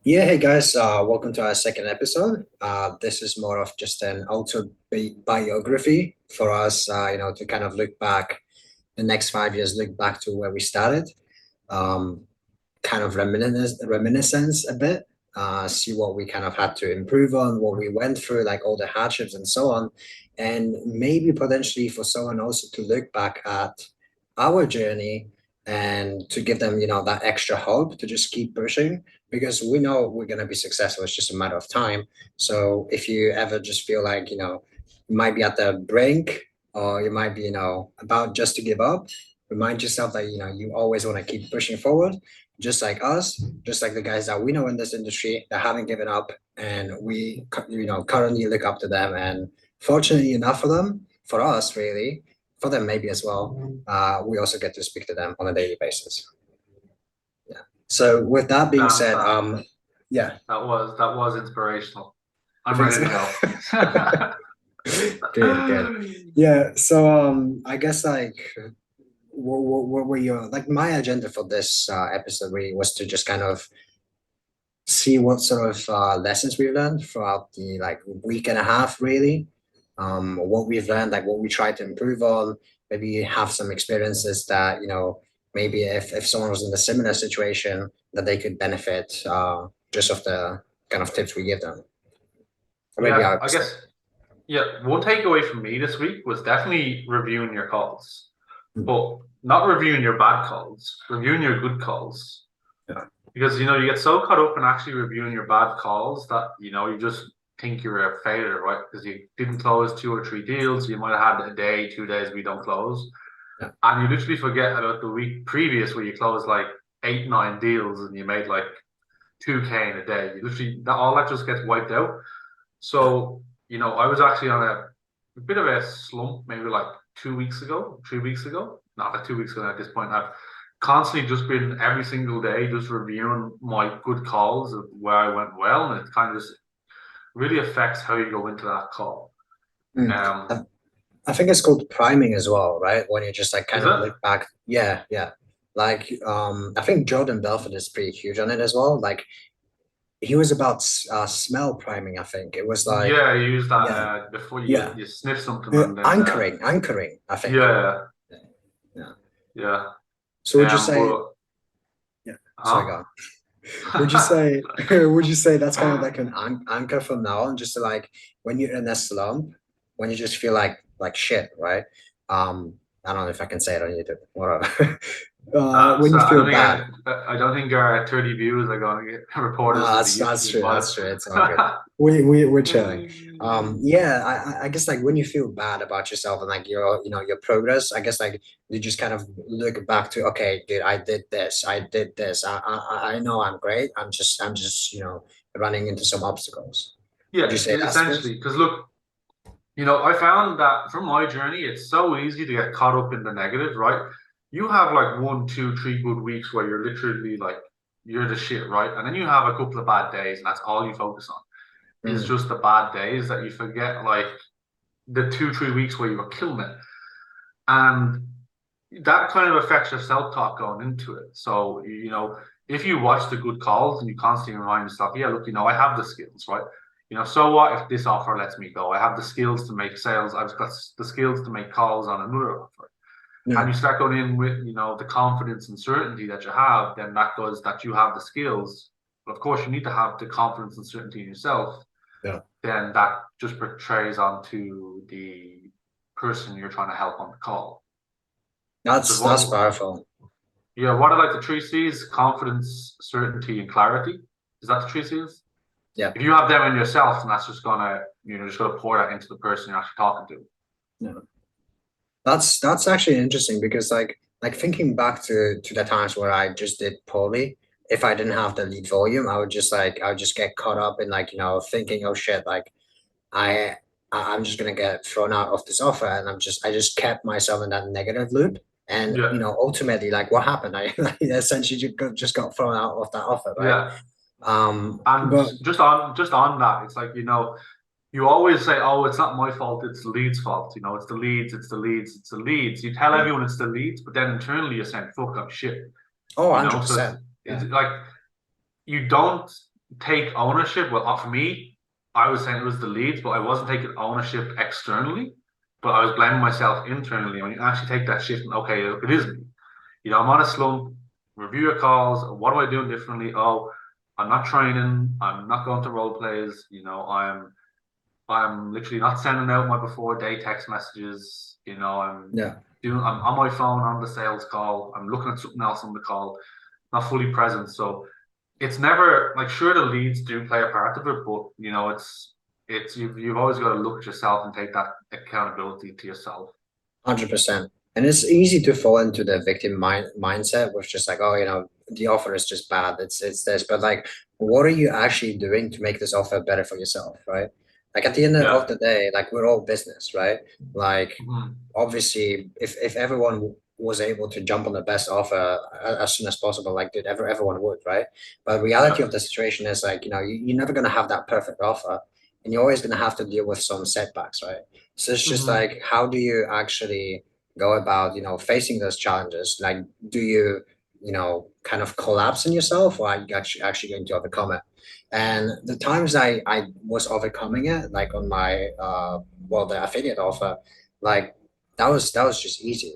Yeah, hey guys, welcome to our second episode. This is more of just an autobiography for us, to kind of look back the next 5 years, look back to where we started, um, kind of reminiscence a bit, see what we kind of had to improve on, what we went through, like all the hardships and so on, and maybe potentially for someone also to look back at our journey and to give them, that extra hope to just keep pushing because we know we're going to be successful. It's just a matter of time. So if you ever just feel like, you might be at the brink or you might be, about just to give up, remind yourself that, you always want to keep pushing forward, just like us, just like the guys that we know in this industry that haven't given up. And we, currently look up to them. And fortunately enough for them, for us, really, for them maybe as well, we also get to speak to them on a daily basis. Yeah. So with that being Damn, said, Sam, yeah, that was inspirational. you I'm think ready so? to go. Good, good. Yeah. So I guess like what were your like my agenda for this episode really was to just kind of see what sort of lessons we've learned throughout the like week and a half really, what we've learned, like what we try to improve on, maybe have some experiences that maybe if someone was in a similar situation that they could benefit just of the kind of tips we give them, or maybe Yeah, our I mistake. guess, yeah, one takeaway from me this week was definitely reviewing your calls, but not reviewing your bad calls, reviewing your good calls. Yeah. Because, you get so caught up in actually reviewing your bad calls that, you just think you're a failure, right? Because you didn't close two or three deals. You might have had a day, 2 days we don't close. Yeah. And you literally forget about the week previous where you closed like eight, nine deals and you made like 2K in a day. You literally all that just gets wiped out. So, I was actually on a bit of a slump maybe like 2 weeks ago, 3 weeks ago. Not like 2 weeks ago at this point. I've constantly just been every single day just reviewing my good calls of where I went well, and it kind of just really affects how you go into that call. Mm. Um, I think it's called priming as well, right? When you just like kind is of it? look back. Yeah, yeah. Like I think Jordan Belfort is pretty huge on it as well. Like he was about smell priming, I think. It was like, Yeah, you use that yeah, before you yeah. you sniff something and then Anchoring, I think. yeah, Yeah. yeah. So would you say, But yeah, sorry, go huh? on. Would you say, would you say that's kind of like an anchor from now on, just to like when you're in a slump, when you just feel like shit, right? I don't know if I can say it on YouTube, whatever. When So you I feel don't think bad. I don't think our 30 views are going to get reported No, as they used to that's be, true. but That's true. It's all good. We're chilling. Yeah, I guess like when you feel bad about yourself and like your progress, I guess like you just kind of look back to, okay, dude, I did this. I know I'm great. I'm just running into some obstacles. Would you yeah, say that's this? essentially. Because look, I found that from my journey, it's so easy to get caught up in the negative, right? You have like one, two, 3 good weeks where you're literally like you're the shit, right? And then you have a couple of bad days, and that's all you focus on is Mm, just the bad days that you forget, like the 2, 3 weeks where you were killing it. And that kind of affects your self-talk going into it. So, if you watch the good calls and you constantly remind yourself, yeah, look, I have the skills, right? So what if this offer lets me go? I have the skills to make sales. I've got the skills to make calls on another offer. And yeah, you start going in with, the confidence and certainty that you have, then that goes that you have the skills. But of course, you need to have the confidence and certainty in yourself. yeah. Then that just portrays onto the person you're trying to help on the call. Because That's powerful. what are like the three C's? Confidence, certainty, and clarity. Is that the three C's? Yeah. If you have them in yourself, then that's just gonna pour that into the person you're actually talking to. Yeah. That's actually interesting because like thinking back to the times where I just did poorly, if I didn't have the lead volume, I would just get caught up in like, thinking, oh shit, like I I'm just gonna get thrown out of this offer and I just kept myself in that negative loop. And Yeah, ultimately like what happened? I essentially just got thrown out of that offer, right? yeah. And But just on that, it's like you always say, "Oh, it's not my fault. It's the lead's fault." It's the leads. It's the leads. It's the leads. You tell yeah. everyone it's the leads, but then internally you're saying, "Fuck, I'm shit." Oh, So it's 100%. it's Yeah. like you don't. take ownership. Well, for me, I was saying it was the leads, but I wasn't taking ownership externally, but I was blaming myself internally. When you actually take that shift, and okay, look, it is me. I'm on a slump. Review your calls. What am I doing differently? Oh, I'm not training. I'm not going to role plays. I'm literally not sending out my before day text messages. Yeah. I'm on my phone on the sales call. I'm looking at something else on the call, not fully present. So it's never like sure the leads do play a part of it, but it's you've always got to look at yourself and take that accountability to yourself. 100%. And it's easy to fall into the victim mindset with just like, oh, the offer is just bad. It's this, but like, what are you actually doing to make this offer better for yourself, right? Like at the end of Yeah. the day, like we're all business, right? Like Mhm. obviously, if everyone was able to jump on the best offer as soon as possible, like dude, everyone would, right? But the reality Yeah. of the situation is like, you're never gonna have that perfect offer, and you're always gonna have to deal with some setbacks, right? So it's just Mhm. like, how do you actually go about, facing those challenges? Like, do you, kind of collapse in yourself, or are you actually going to overcome it? And the times I was overcoming it, like on my the affiliate offer, like that was just easy,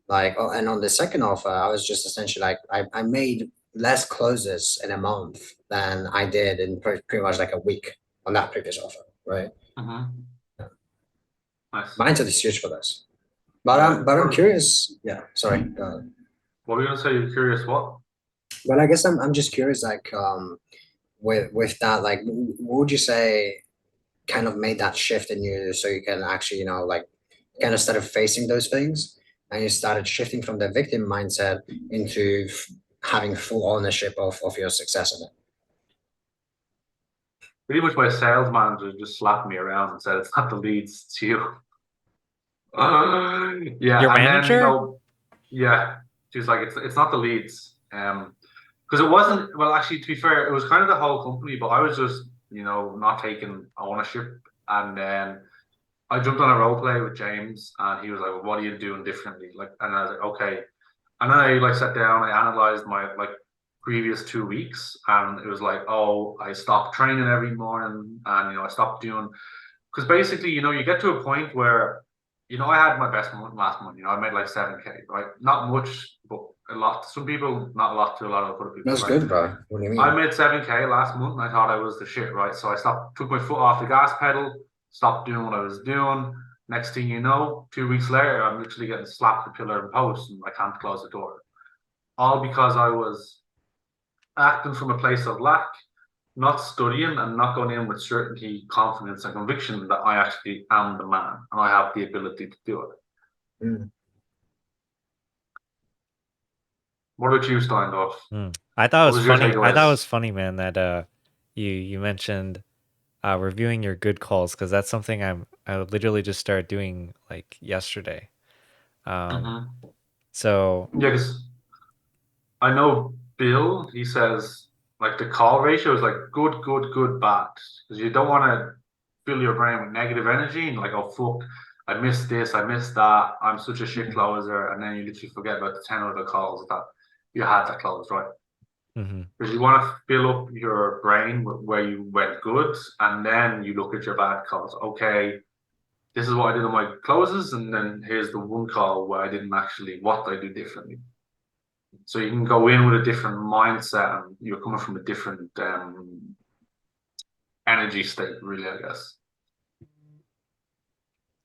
Like, oh, and on the second offer, I was just essentially like I made less closes in a month than I did in pretty much like a week on that previous offer, right? Mhm. Nice. Mindset is huge for this. But Yeah. I'm curious. Yeah, sorry. What were you gonna say? You're curious what? But I guess I'm just curious, like, with that, like, what would you say kind of made that shift in you, so you can actually, like, kind of started facing those things, and you started shifting from the victim mindset into having full ownership of your success in it. Pretty much my sales manager just slapped me around and said it's not the leads, it's you. Your Yeah, and then manager? yeah, she was like, it's not the leads. Because it wasn't, well, actually, to be fair, it was kind of the whole company, but I was just, not taking ownership. And then I jumped on a role play with James, and he was like, well, what are you doing differently? Like, and I was like, okay. And then I like sat down, I analyzed my like previous 2 weeks, and it was like, oh, I stopped training every morning, and I stopped doing because basically, you get to a point where, I had my best month last month. I made like 7K, right? Not much, but a lot. To some people, not a lot to a lot of other people, That's right? good, bro. What do you I mean? made 7K last month and I thought I was the shit, right? So I stopped, took my foot off the gas pedal, stopped doing what I was doing. Next thing you know, 2 weeks later, I'm literally getting slapped the pillar and post and I can't close the door. All because I was acting from a place of lack, not studying and not going in with certainty, confidence, and conviction that I actually am the man and I have the ability to do it. Mm. What about you, Steindorf? I thought it What was was your funny. I thought it takeaways? was funny, man, that you mentioned reviewing your good calls, because that's something I would literally just start doing like yesterday. Um, Mm-hmm. so Yeah, because I know Bill, he says like the call ratio is like good, good, good, bad. Because you don't want to fill your brain with negative energy and like, oh fuck, I missed this, I missed that, I'm such a shit Mm. closer, and then you literally forget about the 10 other calls that you had that closed, right? mhm. Because you want to fill up your brain with where you went good, and then you look at your bad calls. Okay, this is what I did on my closes, and then here's the one call where I didn't actually what I do differently. So you can go in with a different mindset, and you're coming from a different energy state, really, I guess.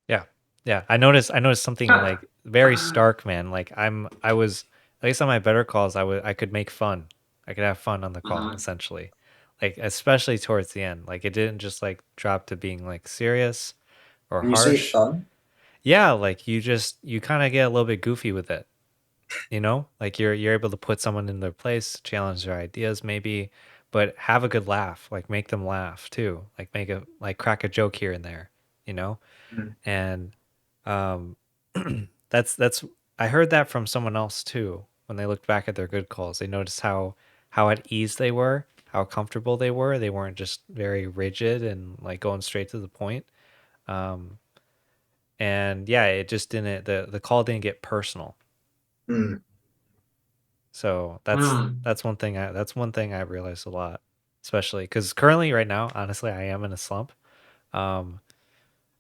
Yeah. Yeah. I noticed something like very stark, man. Like I was, at least on my better calls, I could make fun. I could have fun on the call, Mhm. essentially. Like especially towards the end. Like it didn't just like drop to being like serious or When you say harsh. fun, Yeah, like you kind of get a little bit goofy with it, Like you're able to put someone in their place, challenge their ideas maybe, but have a good laugh, like make them laugh too. Like crack a joke here and there, you know? mm, And um, that's I heard that from someone else too. When they looked back at their good calls, they noticed how at ease they were, how comfortable they were. They weren't just very rigid and like going straight to the point. Um, and yeah, it just didn't the call didn't get personal. mm. So Mm. that's one thing I realized a lot. especially because currently, right now, honestly, I am in a slump. Um,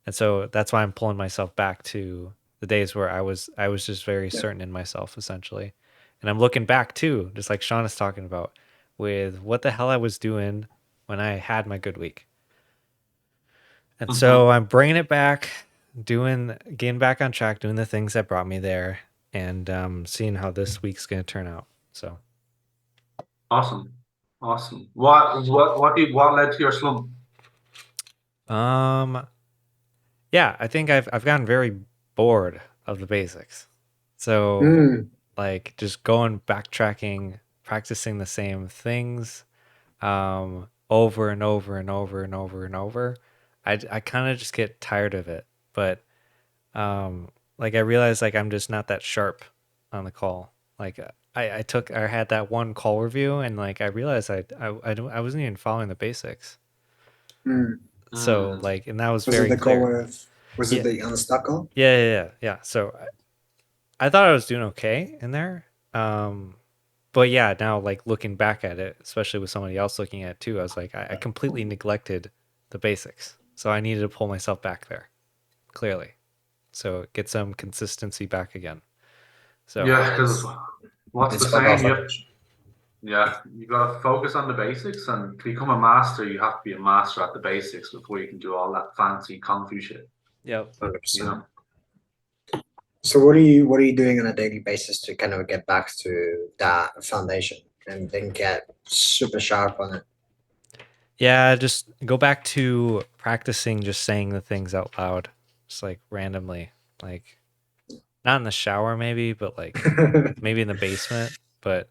and so that's why I'm pulling myself back to the days where I was just very Yeah. certain in myself, essentially. And I'm looking back too, just like Sean is talking about, with what the hell I was doing when I had my good week. And so Hmm. I'm bringing it back, getting back on track, doing the things that brought me there, and seeing how this week's going to turn out. So, Awesome. Awesome. What led to your slump? um, yeah, I think I've gotten very bored of the basics. So, Mm, like, just going backtracking, practicing the same things, over and over and over and over and over. I kind of just get tired of it. But like I realized like I'm just not that sharp on the call. Like I had that one call review and like I realized I wasn't even following the basics. mm. So Mm. like and that was Was it very the call clear. with, was it Yeah, the unstuck call? yeah. So I thought I was doing okay in there. Um, but yeah, now like looking back at it, especially with somebody else looking at it too, I was like I completely neglected the basics. So I needed to pull myself back there clearly. So get some consistency back again. So Yeah, because what's the It's all about saying? foundation. You gotta focus on the basics, and to become a master, you have to be a master at the basics before you can do all that fancy kung fu shit. yep. 100%. You So what are you doing on a daily basis to kind of get back to that foundation and then get super sharp on it? Yeah, just go back to practicing just saying the things out loud, just like randomly, like not in the shower maybe, but like maybe in the basement. But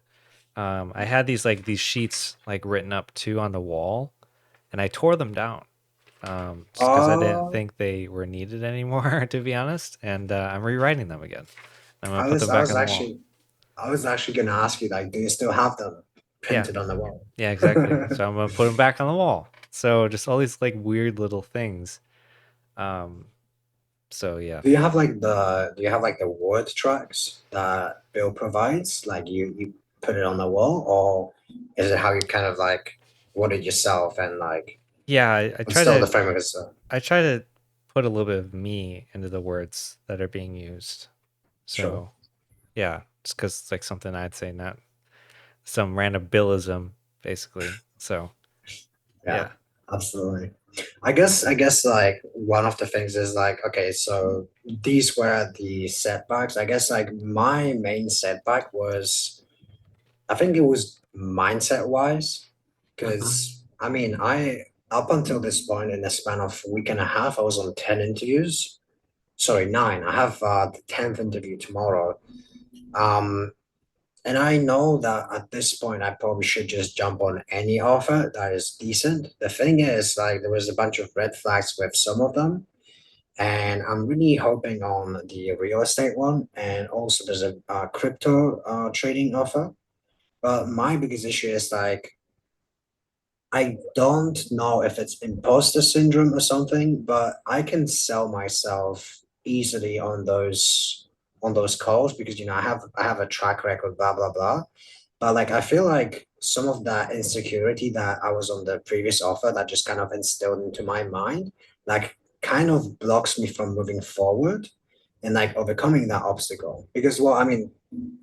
I had these sheets like written up too on the wall, and I tore them down just because I didn't Oh, think they were needed anymore, to be honest. And I'm rewriting them again. I'm gonna I put was them I back was on the wall. actually I was actually gonna ask you like, do you still have them Yeah, printed on the wall? yeah, exactly. So I'm gonna put them back on the wall. So just all these like weird little things. Um, so yeah. Do you have like the word tracks that Bill provides? Like you put it on the wall, or is it how you kind of like word it yourself and like Yeah, it's still the framework is I try to put a little bit of me into the words that are being used. sure. So yeah, just because it's like something I'd say, not some random billism, basically. So Yeah, yeah, absolutely. I guess like one of the things is like, okay, so these were the setbacks. I guess like my main setback was I think it was mindset wise, know. because I mean I up until this point in a span of a week and a half, I was on 10 interviews. Sorry, nine. I have the 10th interview tomorrow. Um, and I know that at this point, I probably should just jump on any offer that is decent. The thing is, like, there was a bunch of red flags with some of them, and I'm really hoping on the real estate one. And also, there's a crypto trading offer. But my biggest issue is like, I don't know if it's imposter syndrome or something, but I can sell myself easily on those calls because I have a track record, blah blah blah. But like I feel like some of that insecurity that I was on the previous offer that just kind of instilled into my mind, like kind of blocks me from moving forward and like overcoming that obstacle. Because well, I mean,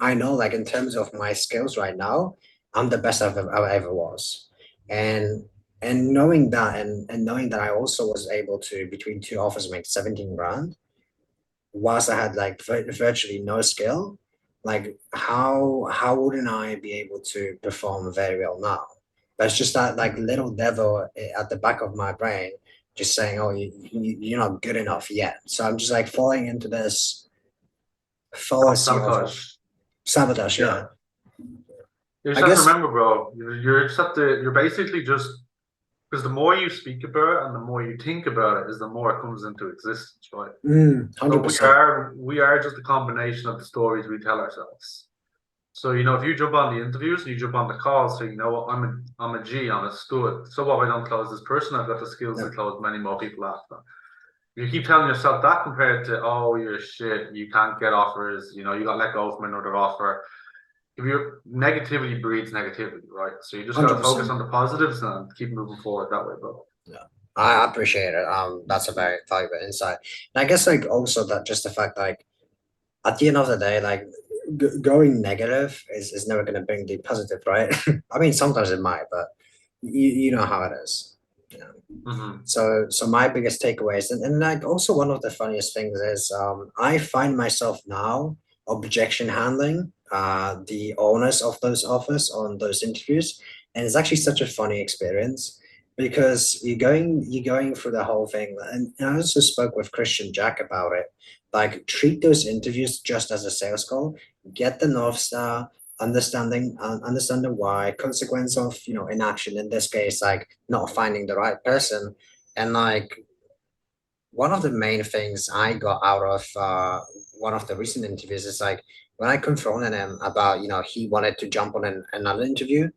I know like in terms of my skills right now, I'm the best I ever was. And knowing that and knowing that I also was able to between two offers make 17 grand whilst I had like virtually no skill, like how wouldn't I be able to perform very well now? That's just that like little devil at the back of my brain just saying, "Oh, you're not good enough yet." So I'm just like falling into this Self fallacy of sabotage. sabotage. Yeah, Yeah. You I just have to guess. remember, bro. You're just have to. You're basically just because the more you speak about it and the more you think about it, is the more it comes into existence, right? So 100%. we are just a combination of the stories we tell ourselves. So if you jump on the interviews and you jump on the calls, so you know what, I'm a G, I'm a stud. So what, if I don't close this person, I've got the skills Yeah. to close many more people after. You keep telling yourself that compared to, oh, you're shit, you can't get offers, you got let go from another offer. if your negativity breeds negativity, right? So you just got to focus 100%. on the positives and keep moving forward that way, bro. Yeah. I appreciate it. That's a very valuable insight. And I guess like also that just the fact like at the end of the day, like going negative is never going to bring the positive, right? I mean, sometimes it might, but you know how it is. You know. Hmm. So my biggest takeaways, and like also one of the funniest things is I find myself now objection handling the owners of those offers on those interviews, and it's actually such a funny experience because you're going through the whole thing, and I also spoke with Christian Jack about it. Like treat those interviews just as a sales call, get the North Star, understand the why, consequence of inaction, in this case like not finding the right person. And like one of the main things I got out of one of the recent interviews is like when I confronted him about he wanted to jump on another interview.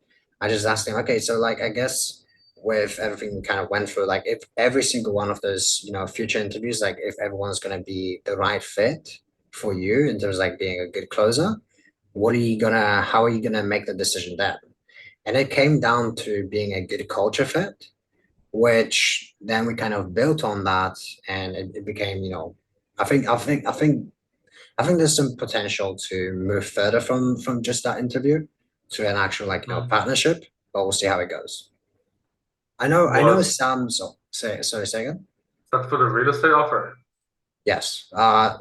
I just asked him, okay, so like I guess with everything we kind of went through, like if every single one of those future interviews, like if everyone's going to be the right fit for you in terms of like being a good closer, how are you gonna make the decision then? And it came down to being a good culture fit, which then we kind of built on that, and it became, I think there's some potential to move further from just that interview to an actual like Hmm. partnership, but we'll see how it goes. I know Was Sam's say again. that for the real estate offer? Yes.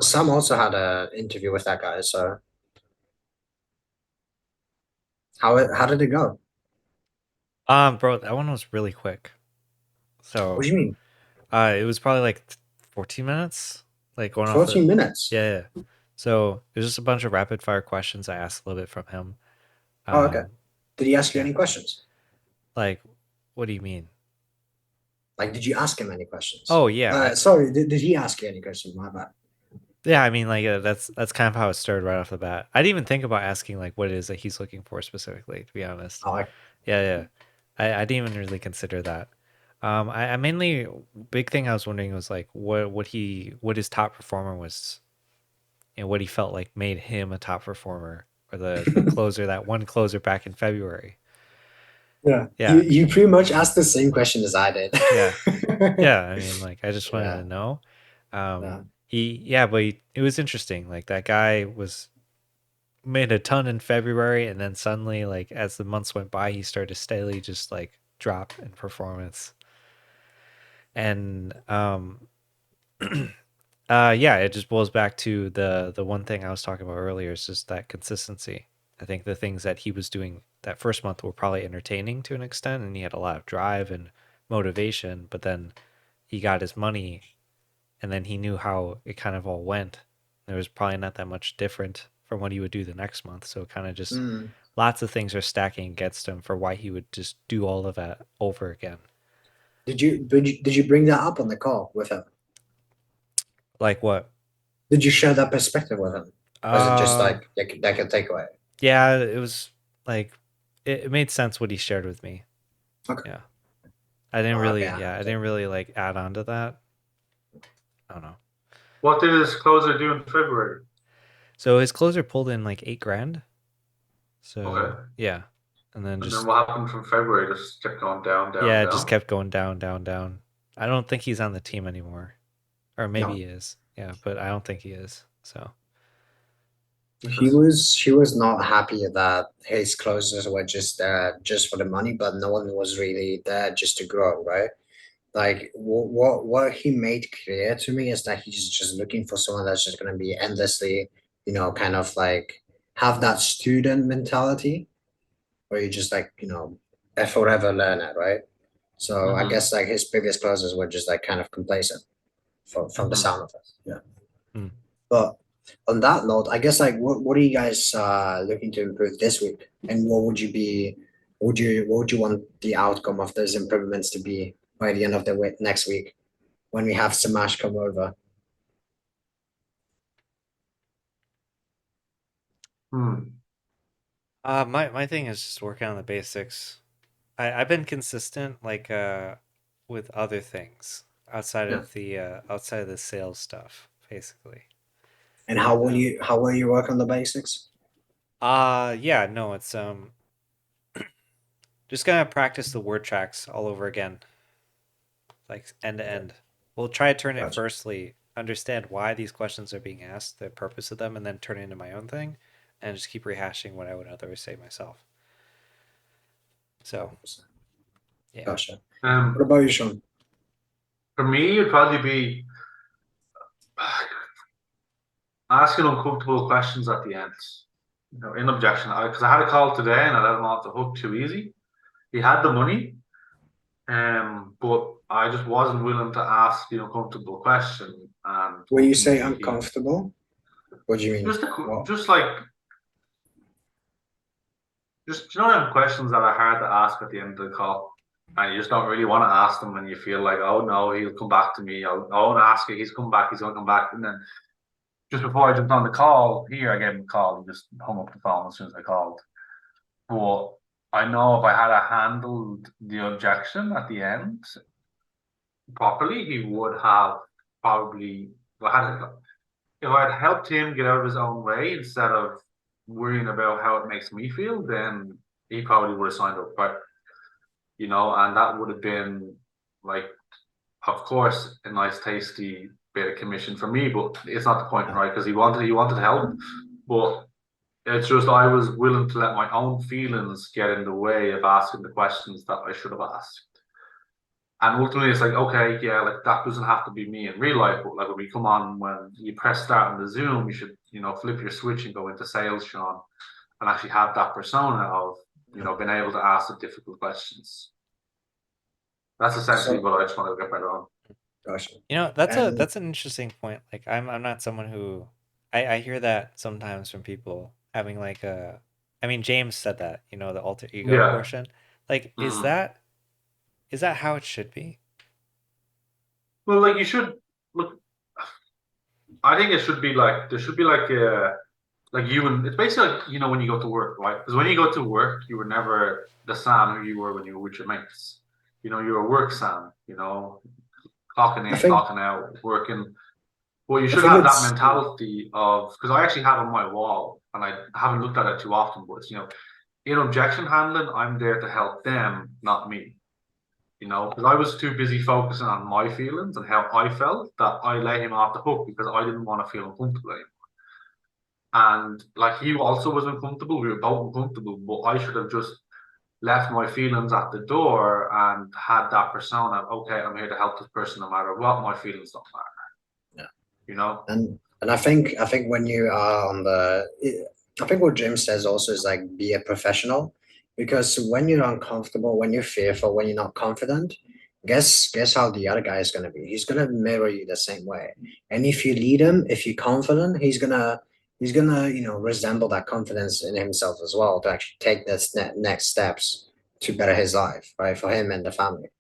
Sam also had an interview with that guy. So how did it go? Bro, that one was really quick. What So do you mean? it was probably like 14 minutes, like going off the 14 minutes. yeah. Yeah. So it was just a bunch of rapid fire questions. I asked a little bit from him. Oh, okay. Um, Did he ask you yeah, any questions? like what do you mean? Like, did you ask him any questions? Oh yeah, Sorry, did he ask you any questions? My bad. yeah. I mean, like that's kind of how it started right off the bat. I didn't even think about asking like what it is that he's looking for specifically, to be honest. Oh, like, Yeah, yeah. I didn't even really consider that. I mainly big thing I was wondering was like what his top performer was and what he felt like made him a top performer or the closer that one closer back in February. yeah, you Yeah, you pretty much asked the same question as I did. yeah, yeah. I mean, like I just wanted Yeah, to know. yeah. But it was interesting. Like that guy was made a ton in February, and then suddenly, like as the months went by, he started to steadily just like drop in performance. And yeah, it just boils back to the one thing I was talking about earlier is just that consistency. I think the things that he was doing that first month were probably entertaining to an extent, and he had a lot of drive and motivation. But then he got his money, and then he knew how it kind of all went. There was probably not that much different from what he would do the next month. So it kind of just Mm. lots of things are stacking against him for why he would just do all of that over again. Did you bring that up on the call with him? Like what? Did you share that perspective with him? Or is it just Uh, like a takeaway? yeah, it was like it made sense what he shared with me. Okay. Yeah. Oh, okay. I didn't really like add on to that. I don't know. What did his closer do in February? So his closer pulled in like 8 grand. So Okay. yeah. And then And then just what happened from February? Just kept going down, down, yeah, it just down. kept going down, down, down. I don't think he's on the team anymore. Or maybe No. he is. Yeah, but I don't think he is. So He Interesting. was he was not happy that his closers were just there just for the money, but no one was really there just to grow, right? Like what he made clear to me is that he's just looking for someone that's just gonna be endlessly, kind of like have that student mentality where you just like, a forever learner, right? So I Hmm. guess like his previous closers were just like kind of complacent from the Hmm. sound of it. Yeah. hmm. But on that note, I guess like what are you guys looking to improve this week? And what would you want the outcome of those improvements to be by the end of the week next week when we have Samash come over? Hmm. My thing is just working on the basics. I've been consistent like with other things Yeah. outside of the sales stuff, basically. And how will Um you how will you work on the basics? Yeah, no, it's just gonna practice the word tracks all over again, like end to Okay, end. We'll try to turn it gotcha. firstly, understand why these questions are being asked, the purpose of them, and then turn it into my own thing, and just keep rehashing what I would otherwise say myself. So 100%. yeah. Gotcha. What Um, about you, Sean? for me, it'd probably be asking uncomfortable questions at the end. You know, in objection, because I had a call today and I let him off the hook too easy. He had the money, but I just wasn't willing to ask the uncomfortable question, and When you say ultimately he uncomfortable, what do you mean? What? just like just you know them questions that are hard to ask at the end of the call, and you just don't really want to ask them, and you feel like, oh no, he'll come back to me. I won't ask it. He's come back. He's gonna come back, and then just before I jumped on the call here, I gave him a call. He just hung up the phone as soon as I called. But I know if I had handled the objection at the end properly, he would have probably if I had helped him get out of his own way instead of worrying about how it makes me feel, then he probably would have signed up. But and that would have been like, of course, a nice, tasty bit of commission for me. But it's not the point, Yeah. right? Because he wanted help, but it's just I was willing to let my own feelings get in the way of asking the questions that I should have asked. And ultimately, it's like, okay, yeah, like that doesn't have to be me in real life, but like when we come on, when you press start on the Zoom, you should, flip your switch and go into sales, Sean, and actually have that persona of, being able to ask the difficult questions. That's essentially So, what I just want to get better on. gotcha. And That's an interesting point. Like I'm not someone who I hear that sometimes from people having like a I mean James said that, the alter ego Yeah. portion. Like Mm. is that how it should be? Well, like you should look. I think it should be like there should be like you and it's basically like when you go to work, right? Because when you go to work, you were never the Sam who you were when you were with your mates. You're a work Sam. Clocking I in, think clocking out, working. Well, you I should think have that it's mentality of because I actually have on my wall, and I haven't looked at it too often, but in objection handling, I'm there to help them, not me. Because I was too busy focusing on my feelings and how I felt that I let him off the hook because I didn't want to feel uncomfortable anymore. And like he also was uncomfortable, we were both uncomfortable, but I should have just left my feelings at the door and had that persona. Okay, I'm here to help this person no matter what. My feelings don't matter. yeah. You know? And I think when you are on I think what Jim says also is like be a professional, because when you're uncomfortable, when you're fearful, when you're not confident, guess how the other guy is gonna be. He's gonna mirror you the same way. And if you lead him, if you're confident, he's gonna resemble that confidence in himself as well to actually take this next steps to better his life, right? For him and the family.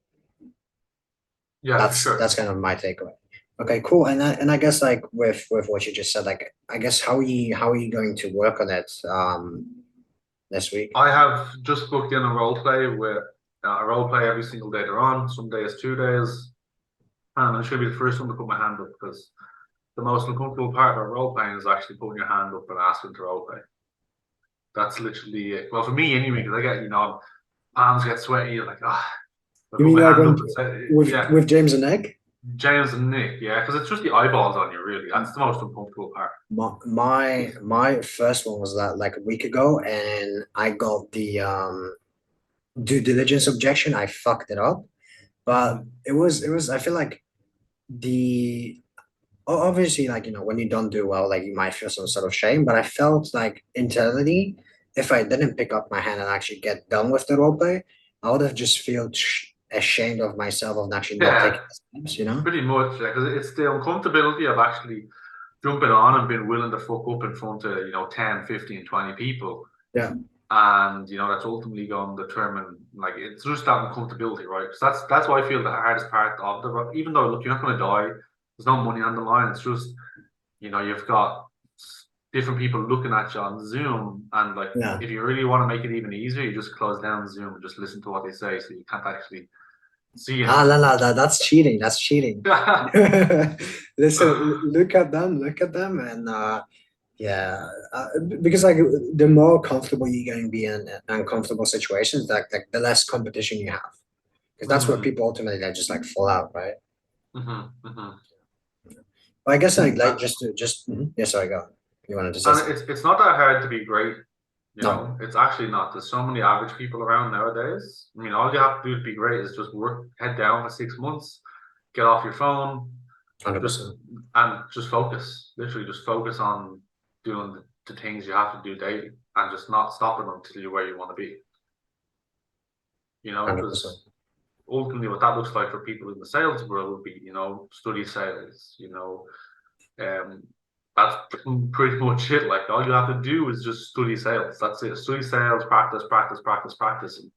Yeah, for That's sure. kind of my takeaway. Okay, cool. And I guess like with what you just said, like I guess how are you going to work on it this week? I have just booked in a role play with a role play every single day they're on. Some days, 2 days, and it should be the first one to put my hand up because the most uncomfortable part of role playing is actually putting your hand up and asking to role play. That's literally it. Well, for me anyway, because I get palms get sweaty. You're like, I You put mean my like hand when up and say, with yeah, with James and Nick? James and Nick, yeah, because it's just the eyeballs on you, really. That's the most uncomfortable part. My first one was that like a week ago, and I got the due diligence objection. I fucked it up, but it was I feel like the obviously like when you don't do well, like you might feel some sort of shame, but I felt like internally, if I didn't pick up my hand and actually get done with the role play, I would have just feel ashamed of myself of actually not Yeah, taking the steps. pretty much, yeah, because it's the uncomfortability of actually jumping on and being willing to fuck up in front of 10, 15, 20 people, Yeah, and that's ultimately going to determine, like, it's just that uncomfortability, right? Because that's why I feel the hardest part of the, even though look, you're not going to die, there's no money on the line. It's just you've got different people looking at you on Zoom, and like yeah. if you really want to make it even easier, you just close down Zoom and just listen to what they say, so you can't actually see Ah, anything. no, no, that's cheating. That's cheating. Listen, look at them, and Yeah, because like the more comfortable you're going to be in uncomfortable situations, like the less competition you have, because that's where Mm, people ultimately they just like fall out, right? hmm. But I guess like And, just to just yeah, sorry, go. On. You wanted to say and something? it's not that hard to be great, you No, know. It's actually not. There's so many average people around nowadays. I mean, all you have to do to be great is just work, head down for 6 months, get off your phone, 100%, just and just focus. Literally, just focus on doing the things you have to do daily, and just not stopping until you're where you want to be. You know, 100%. because ultimately, what that looks like for people in the sales world would be, you know, study sales. You know, um, that's pretty much it. Like all you have to do is just study sales. That's it. Study sales, practice, practice, practice, practice. And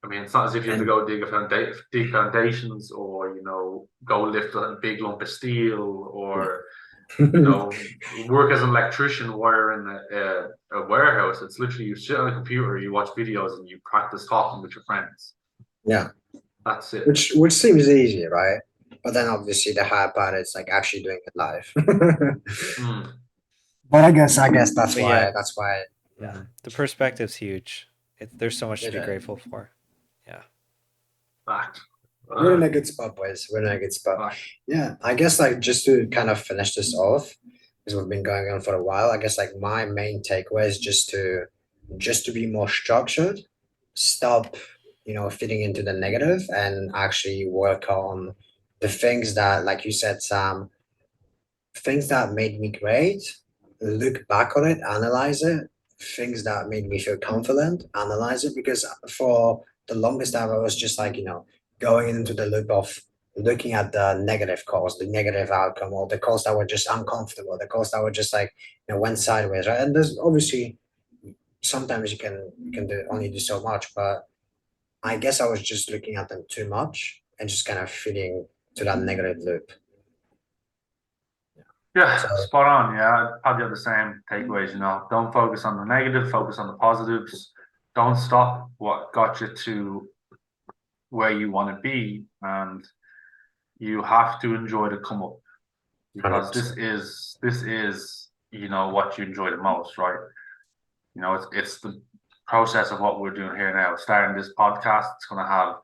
I mean, it's not as if you have to And go dig foundations, or you know, go lift a big lump of steel, or you know, work as an electrician wiring a warehouse. It's literally you sit on a computer, you watch videos, and you practice talking with your friends. yeah, That's it. which seems easy, right? But then obviously the hard part is like actually doing it live. Mm, But I guess that's But yeah, why yeah, the perspective's huge. There's so much to it, be grateful for. Yeah. fact. we're in a good spot, boys. We're in a good spot. Fact. Yeah, I guess like just to kind of finish this off, because we've been going on for a while. I guess like my main takeaway is just to be more structured, stop, fitting into the negative, and actually work on the things that, like you said, Sam, things that made me great, look back on it, analyze it, things that made me feel confident, analyze it. Because for the longest time, I was just like, going into the loop of looking at the negative calls, the negative outcome, or the calls that were just uncomfortable, the calls that were just like, went sideways, right? And there's obviously sometimes you can only do so much, but I guess I was just looking at them too much and just kind of feeding to that negative loop. Yeah, So spot on. Yeah, I'd probably have the same takeaways. You know, don't focus on the negative, focus on the positives. Don't stop what got you to where you want to be, and you have to enjoy the come up, because this 100%. is this is you know what you enjoy the most, right? You know, it's the process of what we're doing here now. Starting this podcast, it's going to have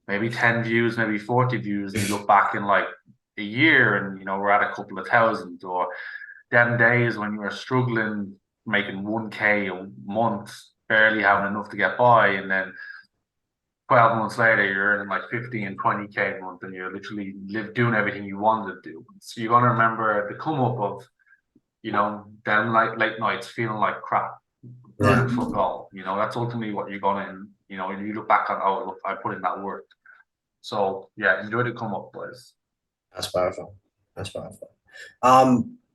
maybe 10 views, maybe 40 views, and you look back in like a year, and you know we're at a couple of thousand. Or them days when you were struggling, making 1K a month, barely having enough to get by, and then 12 months later you're earning like 15, 20K a month, and you're literally doing everything you wanted to do. So you're gonna remember the come up of, you know, them like late nights feeling like crap, Yeah, earning fuck all. You know, that's ultimately what you're gonna, you know, when you look back on, oh look, I put in that work. So yeah, enjoy the come up, boys. that's powerful. That's powerful.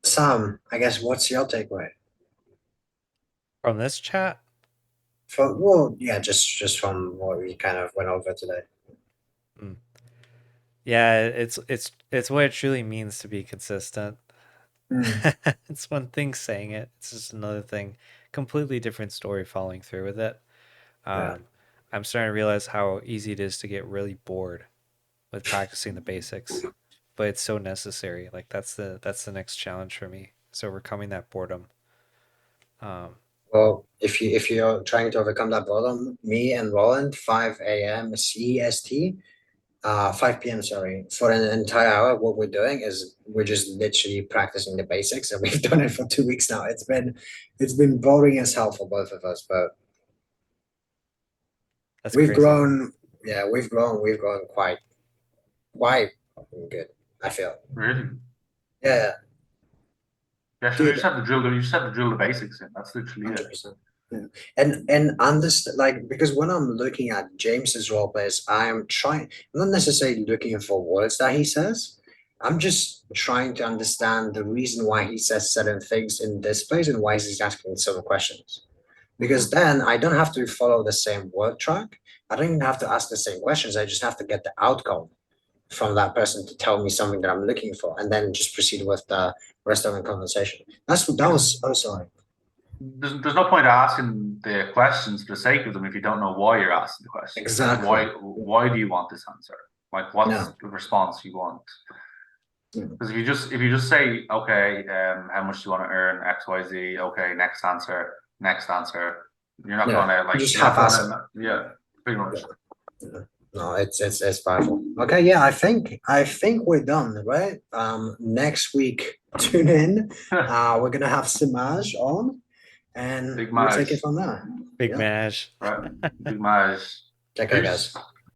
Sam, I guess what's your takeaway? From this chat, Well, yeah, just from what we kind of went over today. mm, yeah, it's what it truly means to be consistent. Mm, It's one thing saying it. It's just another thing, completely different story following through with it. yeah. Um, I'm starting to realize how easy it is to get really bored with practicing the basics, but it's so necessary. Like that's the next challenge for me. Is overcoming that boredom. Um, Well, if you're trying to overcome that problem, me and Roland, 5 a.m. CEST, 5 p.m. Sorry, for an entire hour, what we're doing is we're just literally practicing the basics, and we've done it for 2 weeks now. It's been boring as hell for both of us, but that's we've crazy. grown. Yeah, we've grown quite good. I feel. Really? Yeah, Yeah, so you dude, just have to drill you just have to drill the basics in. That's literally it. 100%. Yeah. And understand, like, because when I'm looking at James's role plays, I'm trying, I'm not necessarily looking for words that he says. I'm just trying to understand the reason why he says certain things in this place and why he's asking certain questions. Because Mhm. then I don't have to follow the same word track. I don't even have to ask the same questions. I just have to get the outcome from that person to tell me something that I'm looking for, and then just proceed with the rest of the conversation. That Yeah, was, oh, sorry. there's no point asking the questions for the sake of them if you don't know why you're asking the questions. Like Exactly. why do you want this answer? Like what's No. the response you want? Because if you just say, okay, how much do you want to earn? X, Y, Z. Okay, next answer, next answer. You're not Yeah, gonna like just you're not half-ass it. gonna yeah, pretty much. Yeah. No, it's powerful. Okay, yeah, I think we're done, right? Next week, tune in. We're gonna have Samaj on, and Big we'll take it Maj, from there. Big Yeah, Mash. right? Big Maj. take care, Peace. guys.